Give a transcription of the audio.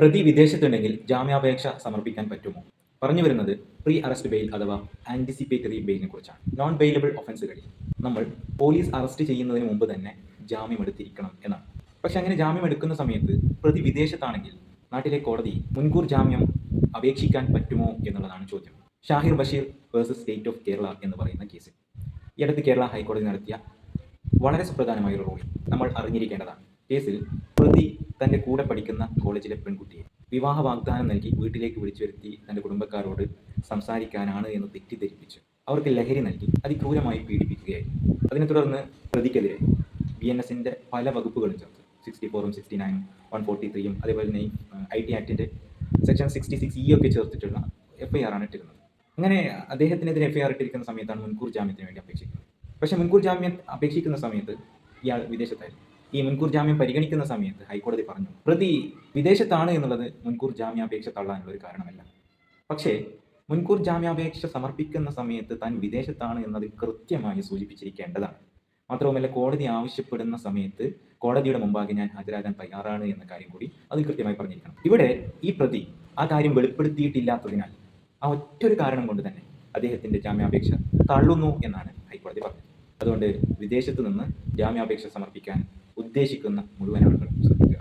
പ്രതി വിദേശത്തുണ്ടെങ്കിൽ ജാമ്യാപേക്ഷ സമർപ്പിക്കാൻ പറ്റുമോ? പറഞ്ഞു വരുന്നത് പ്രീ അറസ്റ്റ് ബെയിൽ അഥവാ ആന്റിസിപ്പേറ്ററി ബെയിലിനെ കുറിച്ചാണ്. നോൺ ബെയിലബിൾ ഒഫൻസുകളിൽ നമ്മൾ പോലീസ് അറസ്റ്റ് ചെയ്യുന്നതിന് മുമ്പ് തന്നെ ജാമ്യം എടുത്തിരിക്കണം എന്നാണ്. പക്ഷെ അങ്ങനെ ജാമ്യം എടുക്കുന്ന സമയത്ത് പ്രതി വിദേശത്താണെങ്കിൽ നാട്ടിലെ കോടതി മുൻകൂർ ജാമ്യം അപേക്ഷിക്കാൻ പറ്റുമോ എന്നുള്ളതാണ് ചോദ്യം. Shahir Basheer versus state of Kerala എന്ന് പറയുന്ന കേസിൽ ഈ അടുത്ത് കേരള ഹൈക്കോടതി നടത്തിയ വളരെ സുപ്രധാനമായ ഒരു റൂളിംഗ് നമ്മൾ അറിഞ്ഞിരിക്കേണ്ടതാണ്. കേസിൽ പ്രതി തൻ്റെ കൂടെ പഠിക്കുന്ന കോളേജിലെ പെൺകുട്ടിയെ വിവാഹ വാഗ്ദാനം നൽകി വീട്ടിലേക്ക് വിളിച്ചു വരുത്തി തൻ്റെ കുടുംബക്കാരോട് സംസാരിക്കാനാണ് എന്ന് തെറ്റിദ്ധരിപ്പിച്ചു അവർക്ക് ലഹരി നൽകി അതിക്രൂരമായി പീഡിപ്പിക്കുകയായിരുന്നു. അതിനെ തുടർന്ന് പ്രതിക്കെതിരെ BNSന്റെ പല വകുപ്പുകളും ചേർത്ത് 64ഉം 69ഉം 143യും അതേപോലെ തന്നെ IT ആക്ടിൻ്റെ സെക്ഷൻ 66E ഒക്കെ ചേർത്തിട്ടുള്ള FIR ആണ് ഇട്ടിരുന്നത്. അങ്ങനെ അദ്ദേഹത്തിനെതിരെ FIR ഇട്ടിരിക്കുന്ന സമയത്താണ് മുൻകൂർ ജാമ്യത്തിന് വേണ്ടി അപേക്ഷിക്കുന്നത്. പക്ഷേ മുൻകൂർ ജാമ്യം അപേക്ഷിക്കുന്ന സമയത്ത് ഇയാൾ വിദേശത്തായിരുന്നു. ഈ മുൻകൂർ ജാമ്യം പരിഗണിക്കുന്ന സമയത്ത് ഹൈക്കോടതി പറഞ്ഞു പ്രതി വിദേശത്താണ് എന്നുള്ളത് മുൻകൂർ ജാമ്യാപേക്ഷ തള്ളാനുള്ള ഒരു കാരണമല്ല. പക്ഷേ മുൻകൂർ ജാമ്യാപേക്ഷ സമർപ്പിക്കുന്ന സമയത്ത് താൻ വിദേശത്താണ് എന്നത് കൃത്യമായി സൂചിപ്പിച്ചിരിക്കേണ്ടതാണ്. മാത്രവുമല്ല കോടതി ആവശ്യപ്പെടുന്ന സമയത്ത് കോടതിയുടെ മുമ്പാകെ ഞാൻ ഹാജരാകാൻ തയ്യാറാണ് എന്ന കാര്യം കൂടി അതിൽ കൃത്യമായി പറഞ്ഞിരിക്കണം. ഇവിടെ ഈ പ്രതി ആ കാര്യം വെളിപ്പെടുത്തിയിട്ടില്ലാത്തതിനാൽ ആ ഒറ്റൊരു കാരണം കൊണ്ട് തന്നെ അദ്ദേഹത്തിൻ്റെ ജാമ്യാപേക്ഷ തള്ളുന്നു എന്നാണ് ഹൈക്കോടതി പറഞ്ഞത്. അതുകൊണ്ട് വിദേശത്ത് നിന്ന് ജാമ്യാപേക്ഷ സമർപ്പിക്കാൻ ഉദ്ദേശിക്കുന്ന മുഴുവൻ ആളുകളും ശ്രദ്ധിക്കുക.